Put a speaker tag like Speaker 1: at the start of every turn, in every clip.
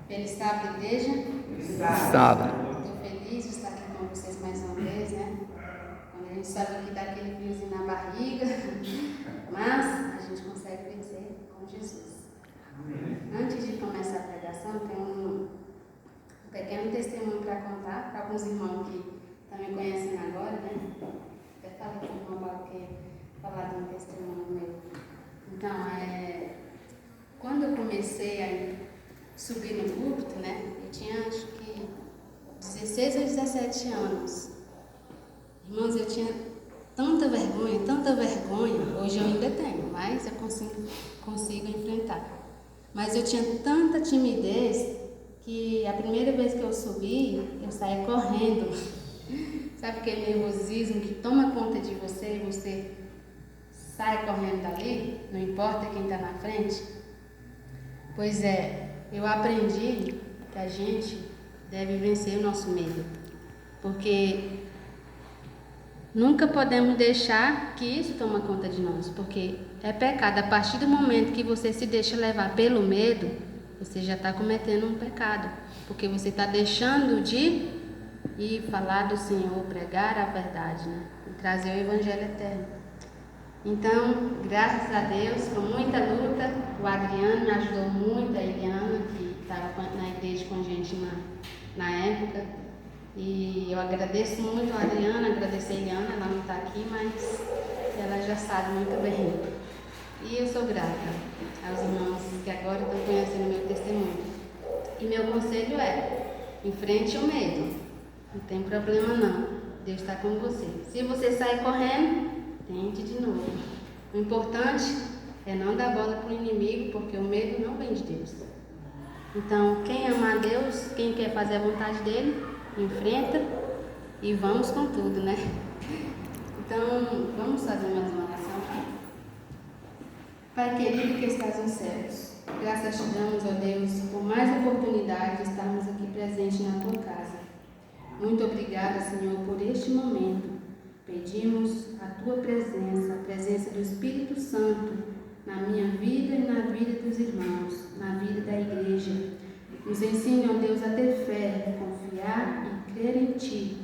Speaker 1: Feliz sábado, igreja.
Speaker 2: Sábado.
Speaker 1: Estou feliz de estar aqui com vocês mais uma vez, né? Quando a gente sabe que dá aquele friozinho na barriga, mas a gente consegue vencer com Jesus. Antes de começar a pregação, tem um pequeno testemunho para contar para alguns irmãos que estão me conhecendo agora, né? Até falei com o irmão Paulo que falar de um testemunho meu. Então, quando eu comecei a subir no púlpito, né? Eu tinha acho que 16 ou 17 anos. Irmãos, eu tinha tanta vergonha, hoje eu ainda tenho, mas eu consigo enfrentar. Mas eu tinha tanta timidez que a primeira vez que eu subi, eu saí correndo. Sabe aquele nervosismo que toma conta de você e você sai correndo dali, não importa quem está na frente? Pois é, eu aprendi que a gente deve vencer o nosso medo, porque nunca podemos deixar que isso tome conta de nós, porque é pecado. A partir do momento que você se deixa levar pelo medo, você já está cometendo um pecado, porque você está deixando de ir falar do Senhor, pregar a verdade, né? E trazer o Evangelho eterno. Então, graças a Deus, com muita luta, o Adriano me ajudou muito, a Eliana, que estava na igreja com a gente na época. E eu agradeço muito a Adriana, agradeço a Eliana, ela não está aqui, mas ela já sabe muito bem. E eu sou grata aos irmãos que agora estão conhecendo meu testemunho. E meu conselho é, enfrente o medo, não tem problema não, Deus está com você. Se você sair correndo, tente de novo. O importante é não dar bola para o inimigo, porque o medo não vem de Deus. Então, quem ama a Deus, quem quer fazer a vontade dele, enfrenta e vamos com tudo, né? Então, vamos fazer mais uma oração. Pai querido que estás nos céus, graças te damos, ó Deus, por mais oportunidade de estarmos aqui presentes na tua casa. Muito obrigada, Senhor, por este momento. Pedimos a tua presença, a presença do Espírito Santo na minha vida e na vida dos irmãos, na vida da igreja. Nos ensine, ó Deus, a ter fé, confiar e crer em Ti.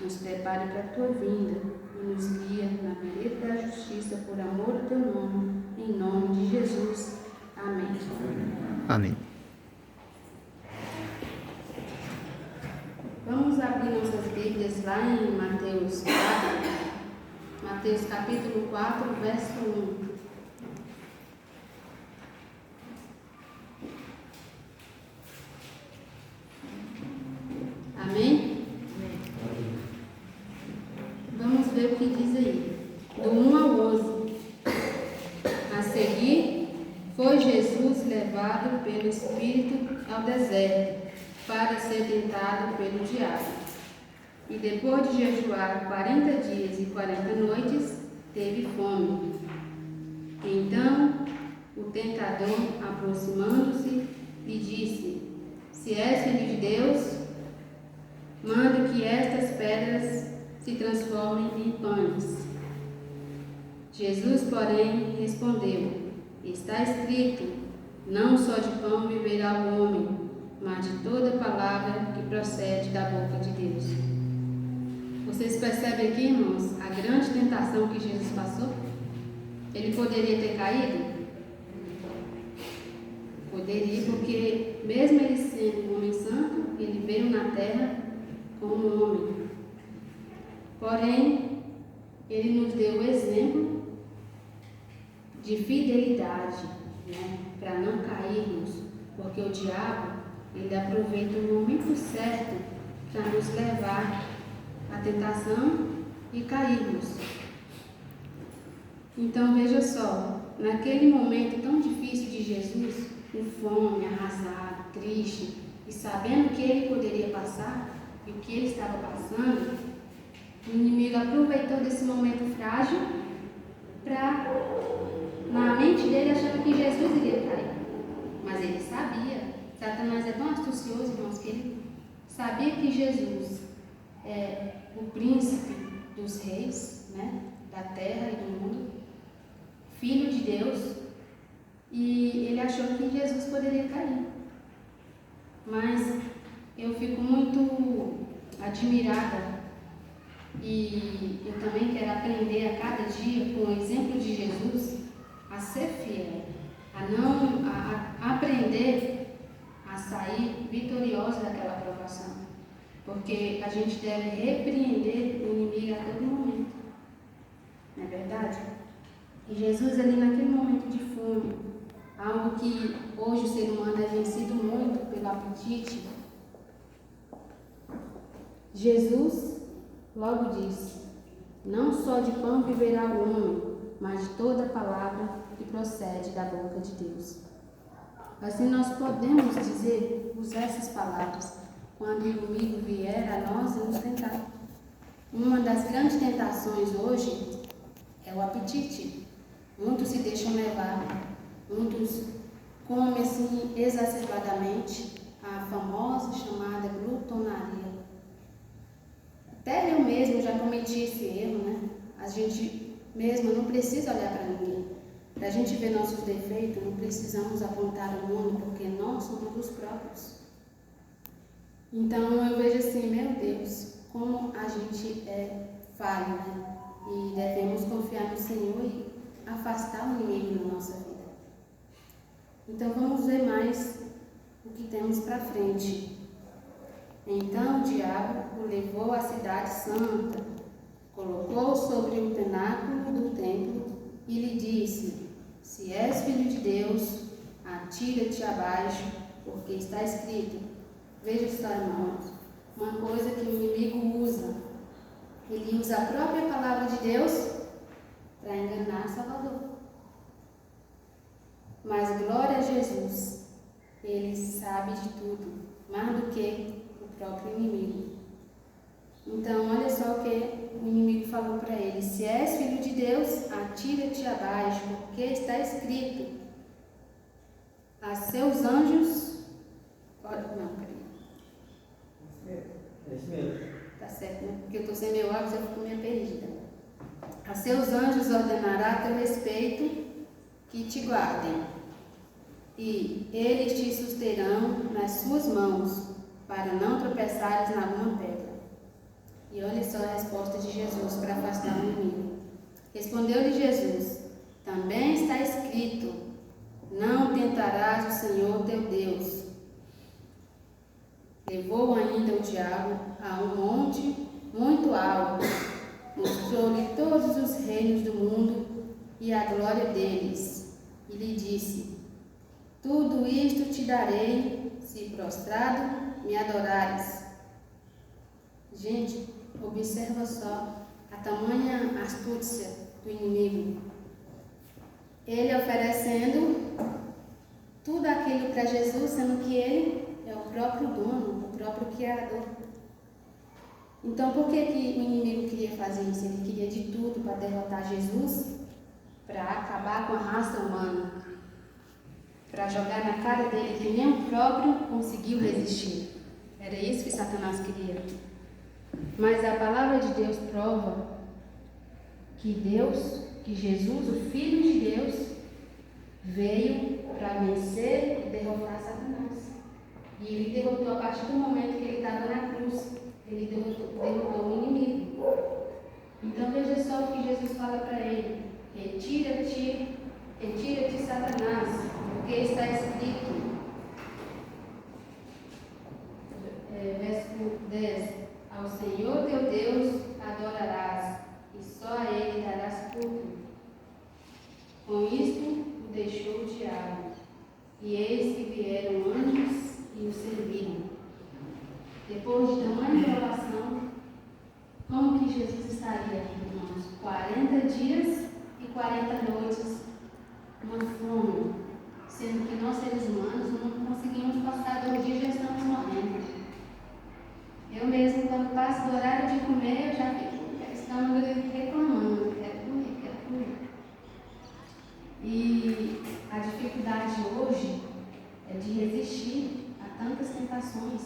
Speaker 1: Nos prepare para a Tua vinda e nos guia na vereda da justiça por amor do Teu nome, em nome de Jesus. Amém.
Speaker 2: Amém.
Speaker 1: Vamos abrir nossas Bíblias lá em Mateus 4, Mateus capítulo 4, verso 1. Amém? Vamos ver o que diz aí. Do 1 ao 11. A seguir, foi Jesus levado pelo Espírito ao deserto, para ser tentado pelo diabo. E depois de jejuar 40 dias e 40 noites, teve fome. Então, o tentador, aproximando-se, lhe disse: Se és filho de Deus, manda que estas pedras se transformem em pães. Jesus, porém, respondeu: Está escrito, não só de pão viverá o homem, mas de toda palavra que procede da boca de Deus. Vocês percebem aqui, irmãos, a grande tentação que Jesus passou? Ele poderia ter caído? Poderia, porque mesmo ele sendo um homem santo, ele veio na terra como homem. Porém, ele nos deu o exemplo de fidelidade, né? Para não cairmos, porque o diabo, ele aproveita o momento certo para nos levar à tentação e cairmos. Então veja só, naquele momento tão difícil de Jesus, com fome, arrasado, triste, e sabendo que ele poderia passar e o que ele estava passando, o inimigo aproveitou desse momento frágil para, na mente dele, achando que Jesus iria cair. Mas ele sabia, Satanás é tão astucioso, irmãos, que ele sabia que Jesus é o príncipe dos reis, né, da terra e do mundo, filho de Deus, e ele achou que Jesus poderia cair. mas eu fico muito admirada e eu também quero aprender a cada dia com o exemplo de Jesus a ser fiel, a aprender a sair vitoriosa daquela provação, porque a gente deve repreender o inimigo a todo momento, não é verdade? E Jesus ali naquele momento de fome, algo que hoje o ser humano é vencido muito pelo apetite, Jesus logo disse: não só de pão viverá o homem, mas de toda palavra que procede da boca de Deus. Assim nós podemos dizer, usar essas palavras quando o inimigo vier a nós e nos tentar. Uma das grandes tentações hoje é o apetite. Muitos se deixam levar, muitos comem assim exacerbadamente a famosa chamada glutonaria. Até eu mesmo já cometi esse erro, né? A gente mesmo não precisa olhar para ninguém. Para a gente ver nossos defeitos, não precisamos apontar o mundo, porque nós somos os próprios. Então eu vejo assim, meu Deus, como a gente é falho, né? E devemos confiar no Senhor e afastar o inimigo da nossa vida. Então vamos ver mais o que temos para frente. Então o diabo o levou à cidade santa, colocou sobre o pináculo do templo e lhe disse: se és filho de Deus, atira-te abaixo, porque está escrito. Veja só, irmãos, uma coisa que o inimigo usa. Ele usa a própria palavra de Deus para enganar Salvador. Mas glória a Jesus, ele sabe de tudo, mais do que o próprio inimigo. Então, olha só o que o inimigo falou para ele: se és filho de Deus, atira-te abaixo, porque está escrito: a seus anjos. Não, peraí.
Speaker 3: É isso mesmo.
Speaker 1: Tá certo, né? Porque eu estou sem meu óculos, eu fico meio perdida. A seus anjos ordenará a teu respeito que te guardem, e eles te susterão nas suas mãos, para não tropeçares na alguma pedra. E olha só a resposta de Jesus para afastar o inimigo. Respondeu-lhe Jesus: também está escrito: não tentarás o Senhor teu Deus. Levou ainda o diabo a um monte muito alto, mostrou-lhe todos os reinos do mundo e a glória deles, e lhe disse: tudo isto te darei, se prostrado me adorares. Gente, observa só a tamanha astúcia do inimigo. Ele oferecendo tudo aquilo para Jesus, sendo que ele é o próprio dono, o próprio Criador. Então, por que o inimigo queria fazer isso? Ele queria de tudo para derrotar Jesus, para acabar com a raça humana, para jogar na cara dele que nem o próprio conseguiu resistir. Era isso que Satanás queria. Mas a palavra de Deus prova que Jesus, o Filho de Deus, veio para vencer e derrotar Satanás. E ele derrotou a partir do momento que ele estava na cruz. Ele derrotou o inimigo. Então veja só o que Jesus fala para ele: retira-te, Satanás, porque está escrito. Verso 10: ao Senhor teu Deus adorarás, e só a ele darás culto. Com isto o deixou o diabo, e eis que vieram anjos e o serviram. Depois de tamanha provação, como que Jesus estaria, irmãos? 40 dias e 40 noites, uma fome, sendo que nós seres humanos não conseguimos passar 2 dias e já estamos morrendo. Eu mesmo, quando passo do horário de comer, eu já fico estamos reclamando, quero comer. E a dificuldade hoje é de resistir a tantas tentações,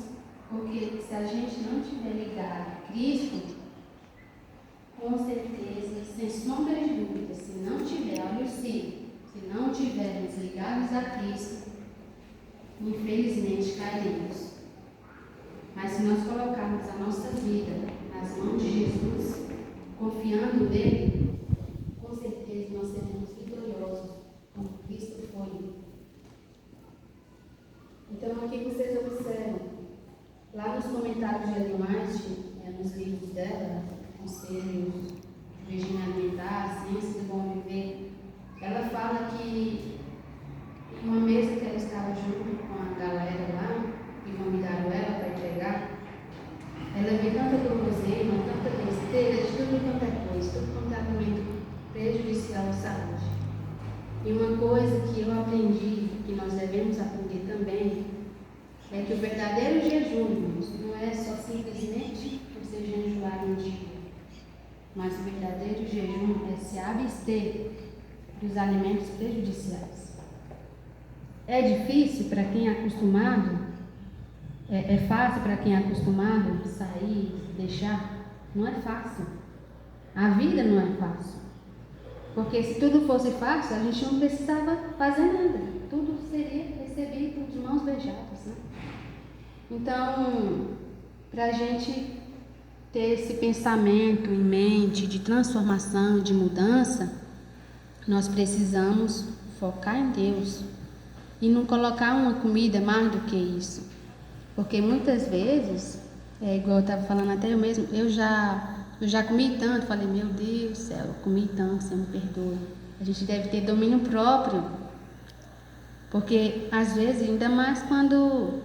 Speaker 1: porque se a gente não estiver ligado a Cristo, com certeza, sem sombra de dúvida, se não tiver, olha o se não tivermos ligados a Cristo, infelizmente cairemos. Mas se nós colocarmos a nossa vida nas mãos de Jesus, confiando nele, com certeza nós seremos vitoriosos, como Cristo foi. Então aqui vocês observam, lá nos comentários de Ellen White, nos livros dela, Conselhos de Regime Alimentar, Ciência do Bom Viver, ela fala que em uma mesa que ela estava junto com a galera lá, que convidaram ela para entregar, ela vê tanta guloseima, tanta besteira, de tudo quanto é coisa, tudo quanto é alimento prejudicial à saúde. E uma coisa que eu aprendi, que nós devemos aprender também, é que o verdadeiro jejum, irmãos, não é só simplesmente você jejuar um dia, mas o verdadeiro jejum é se abster dos alimentos prejudiciais. É difícil para quem é acostumado, é fácil para quem é acostumado sair, deixar? Não é fácil. A vida não é fácil. Porque se tudo fosse fácil, a gente não precisava fazer nada. Tudo seria recebido de mãos beijadas, né? Então, para a gente ter esse pensamento em mente de transformação, de mudança, nós precisamos focar em Deus e não colocar uma comida mais do que isso. Porque muitas vezes, igual eu estava falando até eu mesmo, eu já comi tanto, falei, meu Deus do céu, eu comi tanto, Senhor, me perdoa. A gente deve ter domínio próprio, porque às vezes, ainda mais quando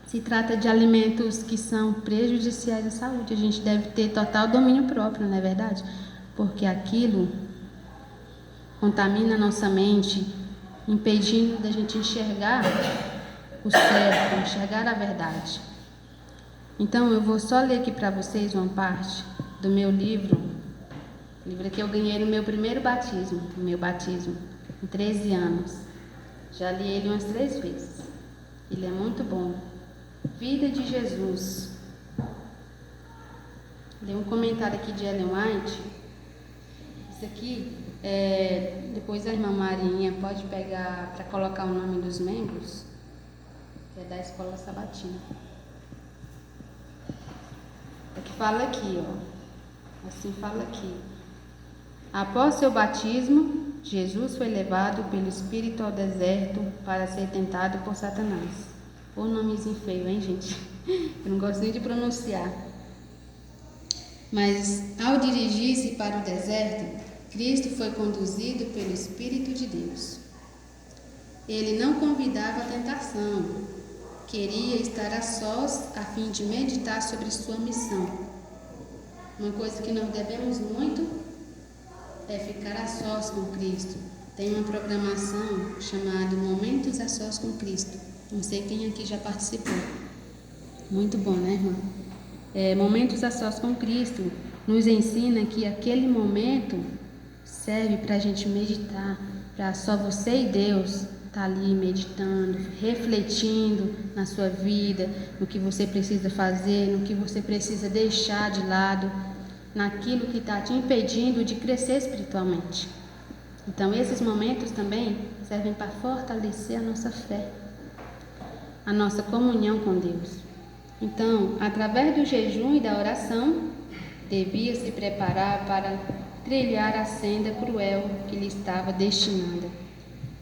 Speaker 1: se trata de alimentos que são prejudiciais à saúde, a gente deve ter total domínio próprio, não é verdade? Porque aquilo contamina a nossa mente, impedindo da gente enxergar o certo, enxergar a verdade. Então eu vou só ler aqui para vocês uma parte do meu livro que eu ganhei no meu primeiro batismo, com 13 anos. Já li ele umas 3 vezes. Ele é muito bom. Vida de Jesus. Dei um comentário aqui de Ellen White. Isso aqui, depois a irmã Marinha pode pegar para colocar o nome dos membros, que é da Escola Sabatina. É que fala aqui, ó. Assim fala aqui. Após seu batismo, Jesus foi levado pelo Espírito ao deserto para ser tentado por Satanás. O nomezinho feio, hein, gente? Eu não gosto nem de pronunciar. Mas, ao dirigir-se para o deserto, Cristo foi conduzido pelo Espírito de Deus. Ele não convidava a tentação, queria estar a sós a fim de meditar sobre sua missão. Uma coisa que nós devemos muito é ficar a sós com Cristo. Tem uma programação chamada Momentos a Sós com Cristo. Não sei quem aqui já participou. Muito bom, né, irmã? Momentos a sós com Cristo nos ensina que aquele momento serve para a gente meditar, para só você e Deus estar ali meditando, refletindo na sua vida, no que você precisa fazer, no que você precisa deixar de lado, naquilo que está te impedindo de crescer espiritualmente. Então esses momentos também servem para fortalecer a nossa fé, a nossa comunhão com Deus. Então, através do jejum e da oração, devia se preparar para trilhar a senda cruel que lhe estava destinada.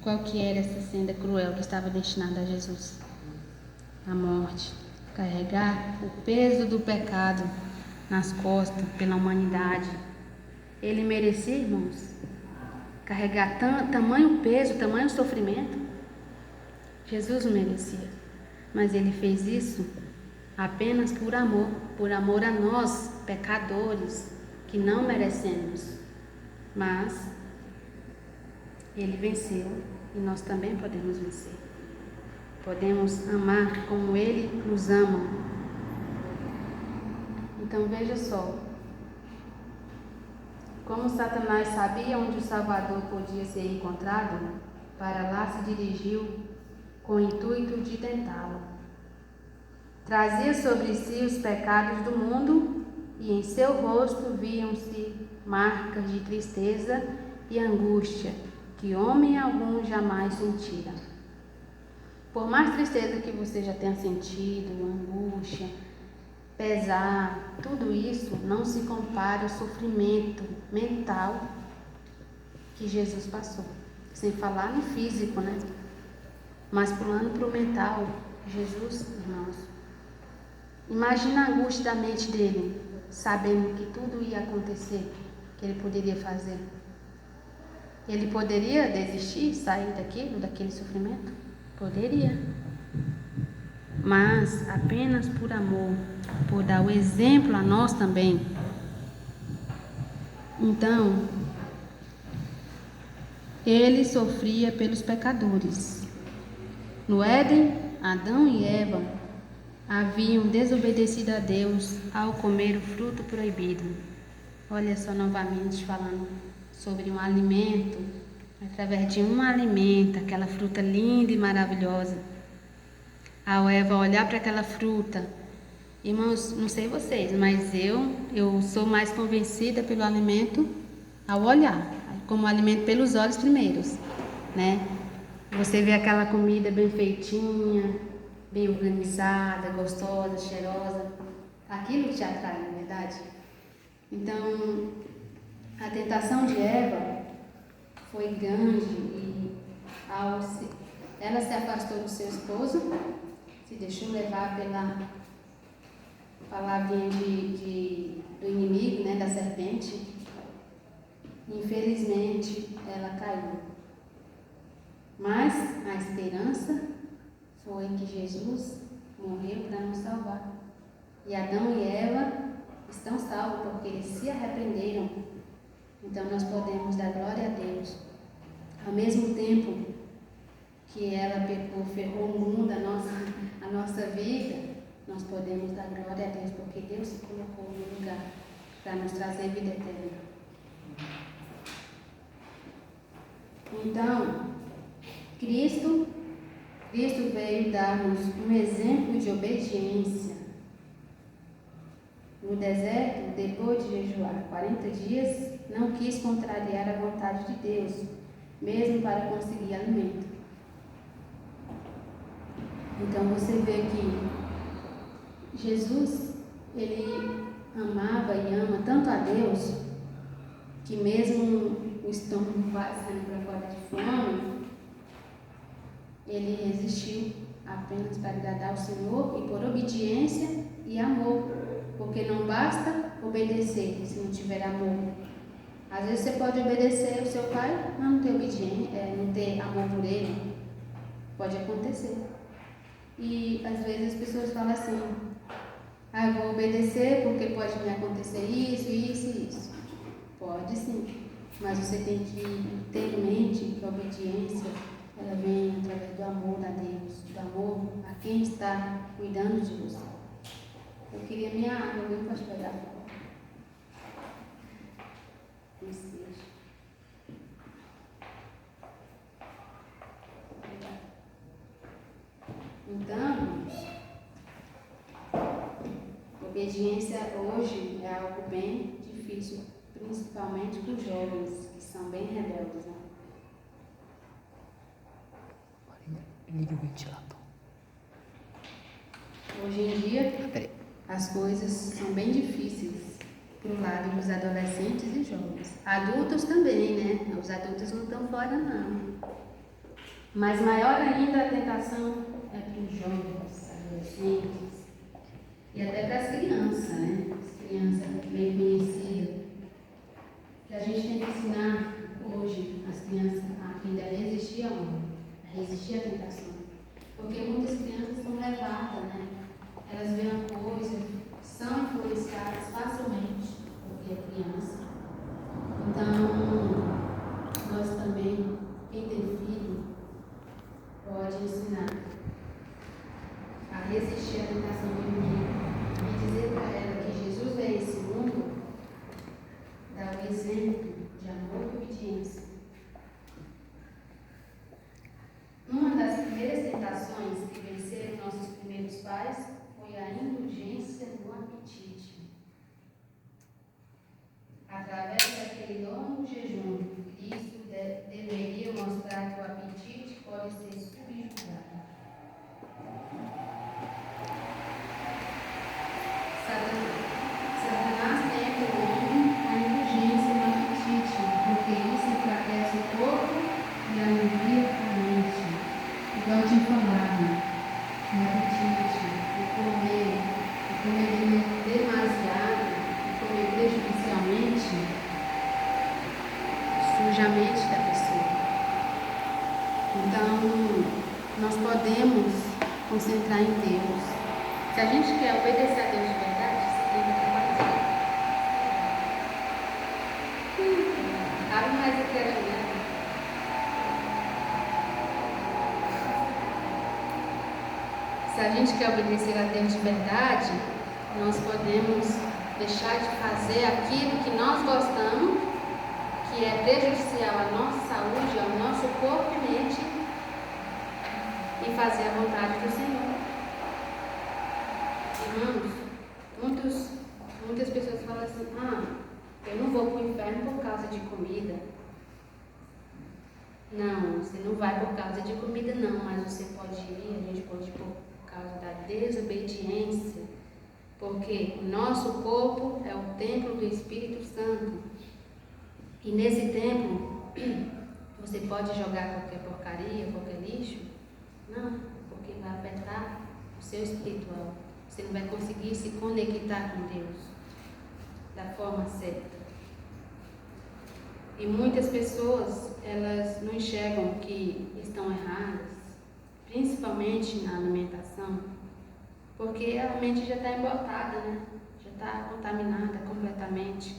Speaker 1: Qual que era essa senda cruel que estava destinada a Jesus? A morte. Carregar o peso do pecado nas costas pela humanidade. Ele merecia, irmãos, carregar tamanho peso, tamanho sofrimento? Jesus não merecia, mas ele fez isso apenas por amor a nós, pecadores, que não merecemos. Mas ele venceu e nós também podemos vencer. Podemos amar como ele nos ama. Então veja só, como Satanás sabia onde o Salvador podia ser encontrado, para lá se dirigiu com o intuito de tentá-lo. Trazia sobre si os pecados do mundo e em seu rosto viam-se marcas de tristeza e angústia que homem algum jamais sentira. Por mais tristeza que você já tenha sentido, angústia, pesar, tudo isso não se compara ao sofrimento mental que Jesus passou. Sem falar no físico, né? Mas pulando para o mental, Jesus, irmãos, imagina a angústia da mente dele, sabendo que tudo ia acontecer, que ele poderia fazer. Ele poderia desistir, sair daquele sofrimento? Poderia. Mas apenas por amor, por dar o exemplo a nós também. Então, ele sofria pelos pecadores. No Éden, Adão e Eva haviam desobedecido a Deus ao comer o fruto proibido. Olha só novamente falando sobre um alimento, através de um alimento, aquela fruta linda e maravilhosa. Ao Eva olhar para aquela fruta, irmãos, não sei vocês, mas eu sou mais convencida pelo alimento ao olhar, como alimento pelos olhos primeiros, né? Você vê aquela comida bem feitinha, bem organizada, gostosa, cheirosa, aquilo te atrai, não é verdade? Então, a tentação de Eva foi grande e ela se afastou do seu esposo, se deixou levar pela palavrinha do inimigo, né, da serpente. Infelizmente, ela caiu. Mas a esperança foi que Jesus morreu para nos salvar. E Adão e Eva estão salvos porque eles se arrependeram. Então nós podemos dar glória a Deus. Ao mesmo tempo que ela pecou, ferrou o mundo, a nossa vida, nós podemos dar glória a Deus porque Deus se colocou no lugar para nos trazer vida eterna. Então, Cristo veio dar-nos um exemplo de obediência. No deserto, depois de jejuar 40 dias, não quis contrariar a vontade de Deus, mesmo para conseguir alimento. Então você vê que Jesus, ele amava e ama tanto a Deus, que mesmo o estômago saindo para fora de fome, ele resistiu apenas para agradar ao Senhor e por obediência e amor, porque não basta obedecer se não tiver amor. Às vezes você pode obedecer ao seu pai, mas não ter obediência, não ter amor por ele. Pode acontecer. E às vezes as pessoas falam assim: eu vou obedecer porque pode me acontecer isso, isso e isso. Pode sim, mas você tem que ter em mente que a obediência ela vem através do amor a Deus, do amor a quem está cuidando de você. Eu queria minha água, alguém pode pegar? Então, obediência hoje é algo bem difícil, principalmente para os jovens que são bem rebeldes, né?
Speaker 2: Liga o ventilador.
Speaker 1: Hoje em dia, as coisas são bem difíceis para o lado dos adolescentes e jovens. Adultos também, né? Os adultos não estão fora, não. Mas maior ainda a tentação é para os jovens, adolescentes e até para as crianças, né? As crianças bem conhecidas. Que a gente tem que ensinar hoje as crianças a aprender a resistir ao mundo, a resistir à tentação. Porque muitas crianças são levadas, né? Elas veem coisas, são influenciadas facilmente, porque é criança. Então, nós também, quem tem filho, pode ensinar a resistir à tentação do inimigo e dizer para ela que Jesus veio a esse mundo, dar o exemplo de amor e obediência. Uma das primeiras tentações que venceram nossos primeiros pais foi a indulgência do apetite. Através daquele longo jejum, Cristo deveria mostrar que o apetite pode ser subjugado. nós podemos concentrar em Deus. Se a gente quer obedecer a Deus de verdade, você tem que trabalhar. Cabe mais aqui a Juliana. Se a gente quer obedecer a Deus de verdade, nós podemos deixar de fazer aquilo que nós gostamos, que é prejudicial à nossa saúde, ao nosso corpo e mente, e fazer a vontade do Senhor. Irmãos, muitas pessoas falam assim: eu não vou para o inferno por causa de comida. Não, você não vai por causa de comida não, mas você pode ir, a gente pode ir por causa da desobediência, porque o nosso corpo é o templo do Espírito Santo, e nesse templo você pode jogar qualquer porcaria, qualquer lixo? Não, porque vai afetar o seu espiritual. Você não vai conseguir se conectar com Deus da forma certa. E muitas pessoas, elas não enxergam que estão erradas, principalmente na alimentação, porque a mente já está embotada, né? Já está contaminada completamente.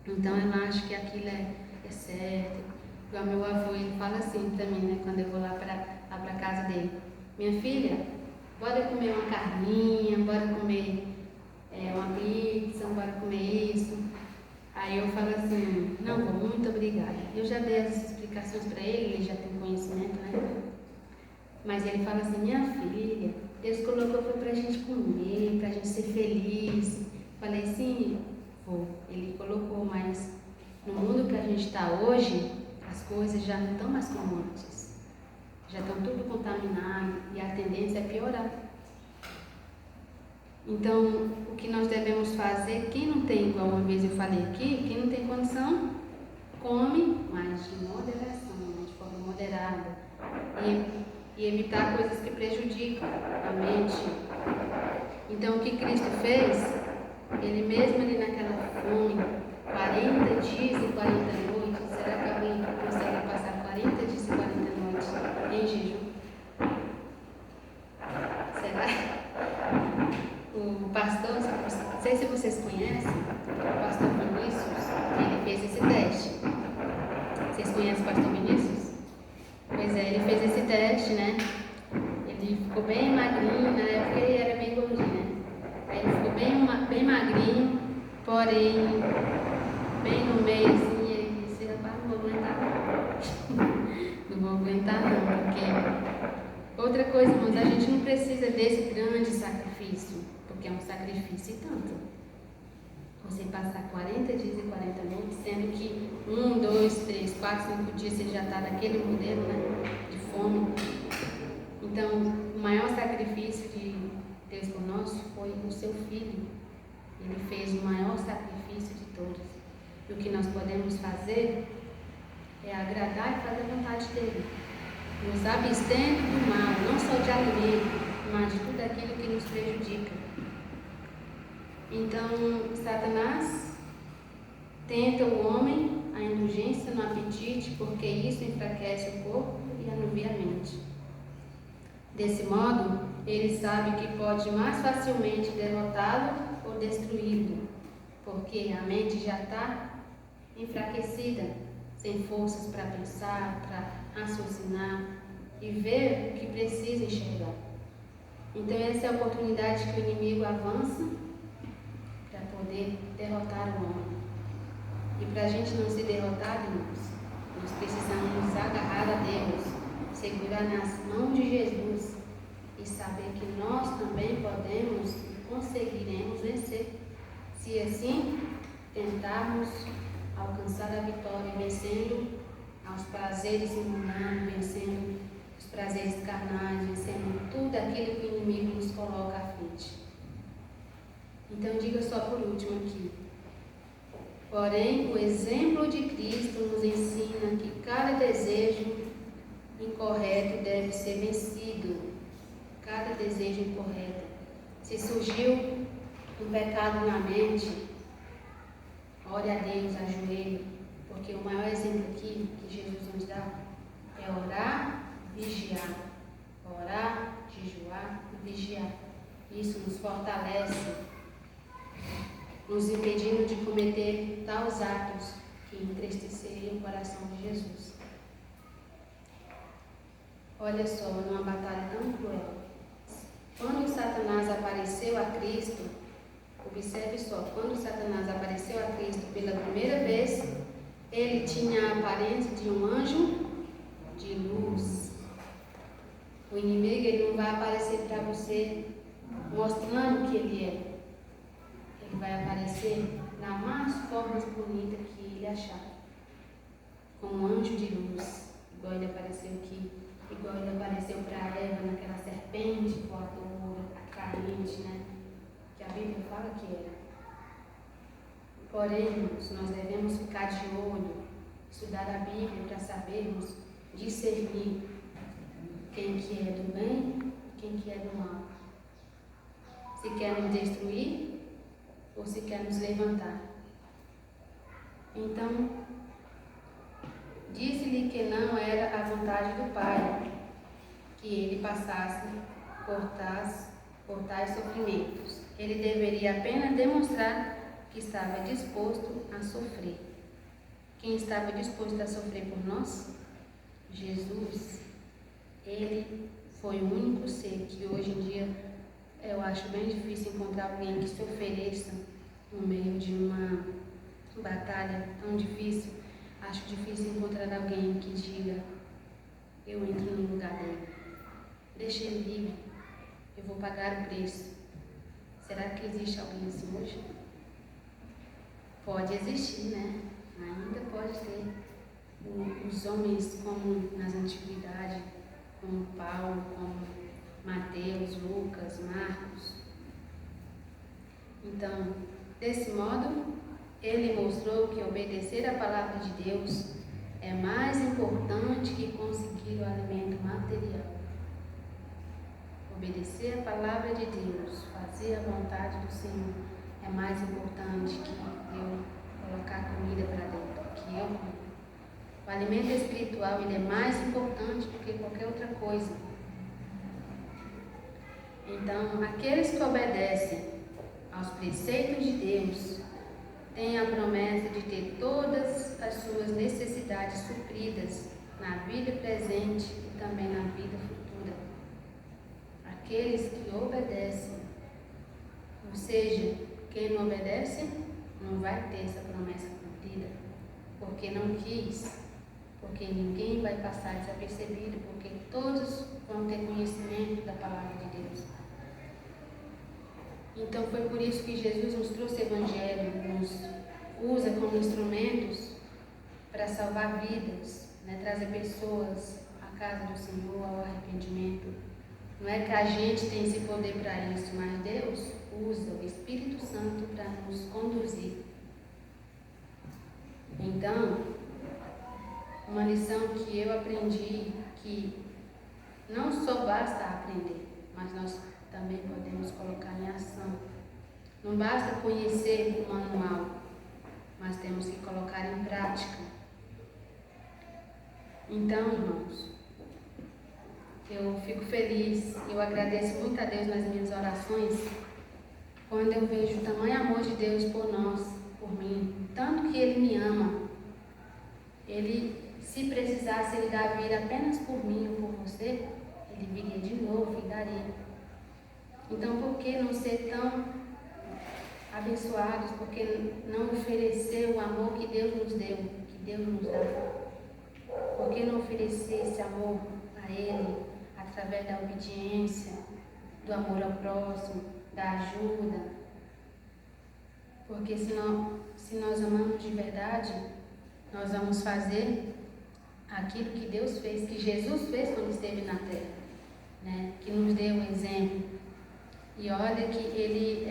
Speaker 1: Então ela acha que aquilo é certo. Igual meu avô, ele fala assim também, né? Quando eu vou lá para a casa dele: minha filha, bora comer uma carninha, bora comer uma pizza, bora comer isso. Aí eu falo assim: não, vou, muito obrigada. Eu já dei as explicações para ele já tem conhecimento, né? Mas ele fala assim: minha filha, Deus colocou para a gente comer, para a gente ser feliz. Falei: sim, vou. Ele colocou, mas no mundo que a gente está hoje, as coisas já não estão mais como antes. Já estão tudo contaminado e a tendência é piorar. Então, o que nós devemos fazer, quem não tem, igual uma vez eu falei aqui, quem não tem condição, come, mas de moderação, de forma moderada. E evitar coisas que prejudicam a mente. Então, o que Cristo fez, Ele mesmo ali naquela fome, 40 dias e 40 noites, será que alguém consegue passar 40 dias e 40 noites em jejum? Será? O pastor, não sei se vocês conhecem, o pastor Vinícius, ele fez esse teste. Vocês conhecem o pastor Vinícius? Pois é, ele fez esse teste, né? Ele ficou bem magrinho, na época ele era bem gordinho, né? Aí ele ficou bem magrinho, porém, bem no meio assim, ele disse: rapaz, não vou aguentar não. Não vou aguentar não, porque outra coisa, irmãos, a gente não precisa desse grande sacrifício, porque é um sacrifício e tanto. Você passar 40 dias e 40 noites, sendo que 1, 2, 3, 4, 5 dias você já está naquele modelo, né, de fome. Então, o maior sacrifício de Deus por nós foi o seu Filho. Ele fez o maior sacrifício de todos. E o que nós podemos fazer é agradar e fazer a vontade dele. Nos abstendo do mal, não só de alimento, mas de tudo aquilo que nos prejudica. Então, Satanás tenta o homem a indulgência no apetite, porque isso enfraquece o corpo e anuvia a mente. Desse modo, ele sabe que pode mais facilmente derrotá-lo ou destruí-lo, porque a mente já está enfraquecida, sem forças para pensar, para raciocinar e ver o que precisa enxergar. Então, essa é a oportunidade que o inimigo avança para poder derrotar o homem. E para a gente não ser derrotado, irmãos, nós precisamos nos agarrar a Deus, segurar nas mãos de Jesus e saber que nós também podemos e conseguiremos vencer, se assim tentarmos alcançar a vitória, vencendo aos prazeres mundanos, vencendo os prazeres carnais, vencendo tudo aquilo que o inimigo nos coloca à frente. Então, diga só por último aqui: porém, o exemplo de Cristo nos ensina que cada desejo incorreto deve ser vencido. Cada desejo incorreto. Se surgiu um pecado na mente, ore a Deus, ajoelhe, porque o maior exemplo aqui que Jesus nos dá é orar, vigiar. vigiar. Isso nos fortalece, nos impedindo de cometer tais atos que entristeceriam o coração de Jesus. Olha só, numa batalha tão cruel. Quando Satanás apareceu a Cristo, observe só, quando Satanás apareceu a Cristo pela primeira vez, ele tinha a aparência de um anjo de luz. O inimigo, ele não vai aparecer para você mostrando que ele é. Ele vai aparecer na mais formas bonitas que ele achar. Como um anjo de luz, igual ele apareceu aqui, igual ele apareceu para Eva naquela serpente voadora, atraente, né? Que a Bíblia fala que era. Porém, irmãos, nós devemos ficar de olho, estudar a Bíblia para sabermos discernir quem que é do bem e quem que é do mal. Se quer nos destruir ou se quer nos levantar. Então, disse-lhe que não era a vontade do Pai que ele passasse por tais sofrimentos. Ele deveria apenas demonstrar que estava disposto a sofrer. Quem estava disposto a sofrer por nós? Jesus. Ele foi o único ser que hoje em dia eu acho bem difícil encontrar alguém que se ofereça no meio de uma batalha tão difícil. Acho difícil encontrar alguém que diga: eu entro no lugar dele, deixa ele livre, eu vou pagar o preço. Será que existe alguém assim hoje? Pode existir, né? Ainda pode ter os homens como nas antiguidades, como Paulo, como Mateus, Lucas, Marcos. Então, desse modo, ele mostrou que obedecer à palavra de Deus é mais importante que conseguir o alimento material. Obedecer a palavra de Deus, fazer a vontade do Senhor, é mais importante que eu colocar comida para dentro, que eu comer. O alimento espiritual, ele é mais importante do que qualquer outra coisa. Então, aqueles que obedecem aos preceitos de Deus têm a promessa de ter todas as suas necessidades supridas na vida presente e também na vida futura. Aqueles que obedecem, ou seja, quem não obedece não vai ter essa promessa cumprida, porque não quis, porque ninguém vai passar desapercebido, porque todos vão ter conhecimento da palavra de Deus. Então foi por isso que Jesus nos trouxe o Evangelho, nos usa como instrumentos para salvar vidas, né? Trazer pessoas à casa do Senhor, ao arrependimento. Não é que a gente tem esse poder para isso, mas Deus usa o Espírito Santo para nos conduzir. Então, uma lição que eu aprendi, que não só basta aprender, mas nós também podemos colocar em ação. Não basta conhecer o manual, mas temos que colocar em prática. Então, irmãos, eu fico feliz, eu agradeço muito a Deus nas minhas orações, quando eu vejo o tamanho amor de Deus por nós, por mim, tanto que Ele me ama. Ele, se precisasse, Ele dar vir apenas por mim ou por você, Ele viria de novo e daria. Então, por que não ser tão abençoados? Por que não oferecer o amor que Deus nos deu, que Deus nos dá? Por que não oferecer esse amor a Ele através da obediência, do amor ao próximo, da ajuda? Porque se nós amamos de verdade, nós vamos fazer aquilo que Deus fez, que Jesus fez quando esteve na terra, né? Que nos deu um exemplo. E olha que ele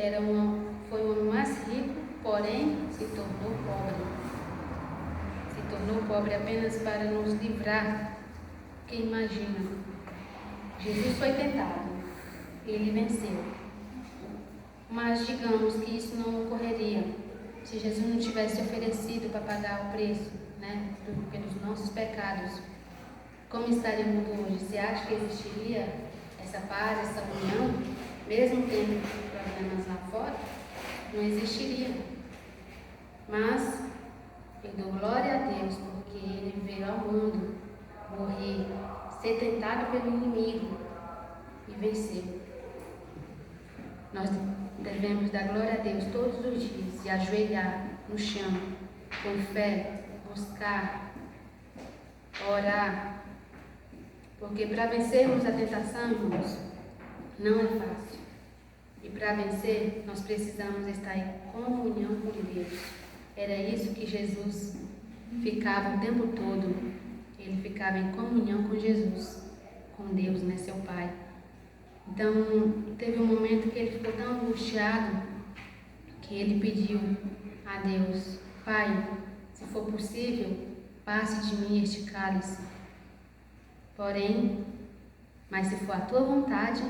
Speaker 1: foi o homem mais rico, porém se tornou pobre. Se tornou pobre apenas para nos livrar. Porque imagina, Jesus foi tentado, ele venceu. Mas digamos que isso não ocorreria se Jesus não tivesse oferecido para pagar o preço, né, pelos nossos pecados. Como estaria o mundo hoje? Você acha que existiria essa essa paz, essa união, mesmo tendo problemas lá fora, não existiria. Mas eu dou glória a Deus porque Ele veio ao mundo morrer, ser tentado pelo inimigo e venceu. Nós devemos dar glória a Deus todos os dias e ajoelhar no chão, com fé, buscar, orar. Porque para vencermos a tentação, irmãos, não é fácil. E para vencer, nós precisamos estar em comunhão com Deus. Era isso que Jesus ficava o tempo todo. Ele ficava em comunhão com Jesus, com Deus, né, seu Pai. Então, teve um momento que ele ficou tão angustiado que ele pediu a Deus: Pai, se for possível, passe de mim este cálice. Porém, mas se for a tua vontade,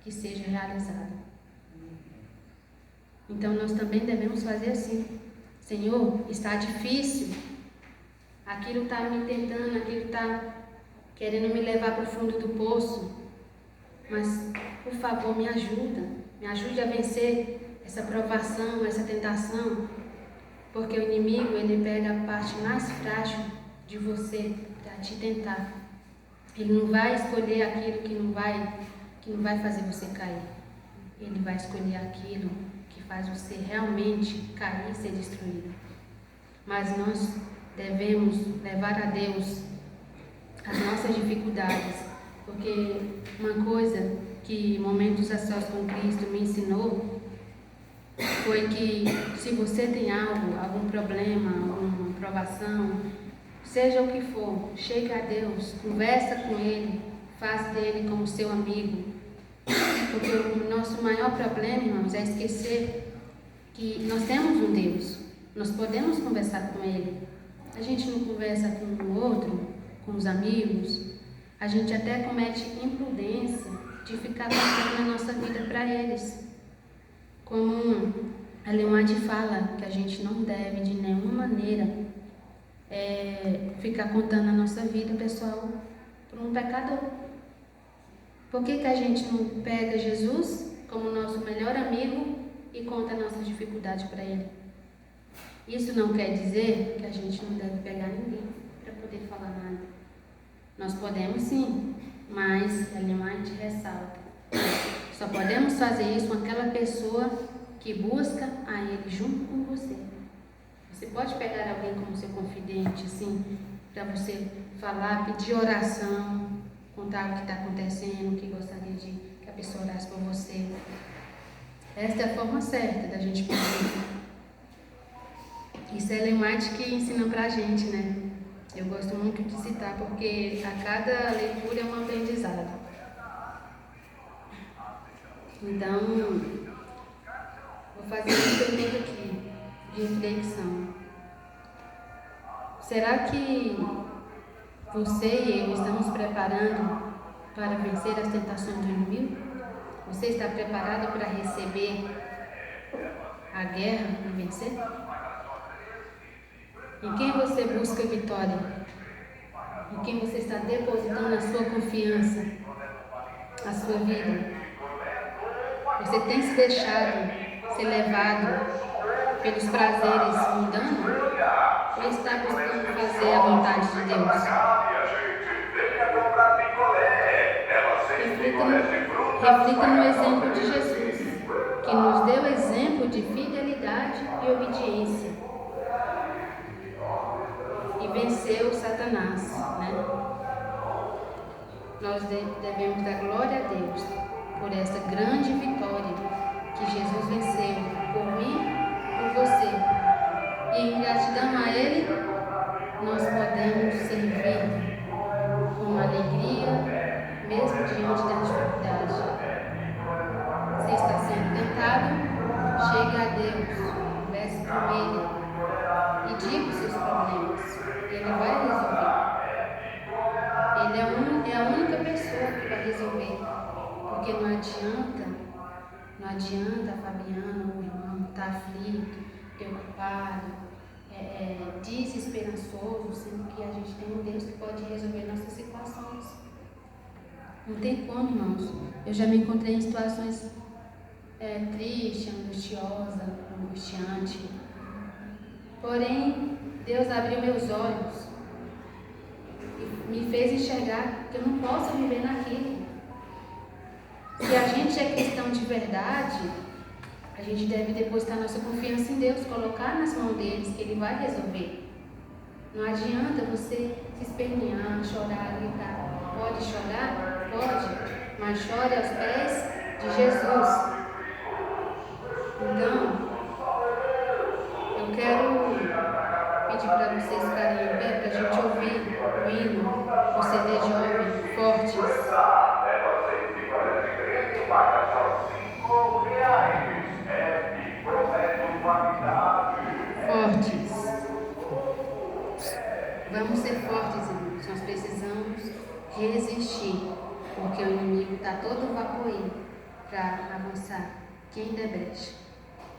Speaker 1: que seja realizado. Então, nós também devemos fazer assim. Senhor, está difícil. Aquilo está me tentando, aquilo está querendo me levar para o fundo do poço. Mas, por favor, me ajude a vencer essa provação, essa tentação, porque o inimigo, ele pega a parte mais frágil de você para te tentar. Ele não vai escolher aquilo que não vai fazer você cair. Ele vai escolher aquilo que faz você realmente cair e ser destruído. Mas nós devemos levar a Deus as nossas dificuldades. Porque uma coisa que Momentos a Sós com Cristo me ensinou foi que se você tem algum problema, alguma provação, seja o que for, chegue a Deus, conversa com Ele, faça dele como seu amigo. Porque o nosso maior problema, irmãos, é esquecer que nós temos um Deus, nós podemos conversar com Ele. A gente não conversa com o outro, com os amigos. A gente até comete imprudência de ficar contando a nossa vida para eles. Como a Leonardo fala, que a gente não deve de nenhuma maneira ficar contando a nossa vida, pessoal, para um pecador. Por que a gente não pega Jesus como nosso melhor amigo e conta nossas dificuldades para ele? Isso não quer dizer que a gente não deve pegar ninguém para poder falar nada. Nós podemos sim, mas a Leonardo ressalta. Só podemos fazer isso com aquela pessoa que busca a Ele junto com você. Você pode pegar alguém como seu confidente, assim, para você falar, pedir oração, contar o que está acontecendo, que gostaria que a pessoa orasse por você. Esta é a forma certa da gente poder. Isso é Leonardo que ensina para a gente, né? Eu gosto muito de citar, porque a cada leitura é um aprendizado. Então, vou fazer uma pergunta aqui, de reflexão. Será que você e eu estamos preparando para vencer as tentações do inimigo? Você está preparado para receber a guerra e vencer? Em quem você busca vitória? Em quem você está depositando a sua confiança, a sua vida? Você tem se deixado ser levado pelos prazeres mundanos? Ou está buscando fazer a vontade de Deus? Reflita no exemplo de Jesus, que nos deu exemplo de fidelidade e obediência. E venceu Satanás, né? Nós devemos dar glória a Deus por essa grande vitória que Jesus venceu por mim e por você. E em gratidão a Ele, nós podemos servir com alegria, mesmo diante da dificuldade. Se está sendo tentado, chegue a Deus, converse com Ele e diga os seus problemas. Ele vai resolver. Ele é a única pessoa que vai resolver. Porque não adianta a Fabiana, o irmão, estar aflito, preocupado, desesperançoso, sendo que a gente tem um Deus que pode resolver nossas situações. Não tem como, irmãos. Eu já me encontrei em situações tristes, angustiantes. Porém, Deus abriu meus olhos e me fez enxergar que eu não posso viver naquilo. Se a gente é cristão de verdade, a gente deve depositar nossa confiança em Deus, colocar nas mãos deles, que Ele vai resolver. Não adianta você se espernear, chorar, gritar. Pode chorar? Pode, mas chore aos pés de Jesus. Então, eu quero pedir para vocês ficarem em pé, para a gente ouvir o hino, o CD jovem, Fortes. Fortes. Vamos ser fortes, irmãos. Nós precisamos resistir, porque o inimigo está todo vapor aí para avançar. Quem der brecha.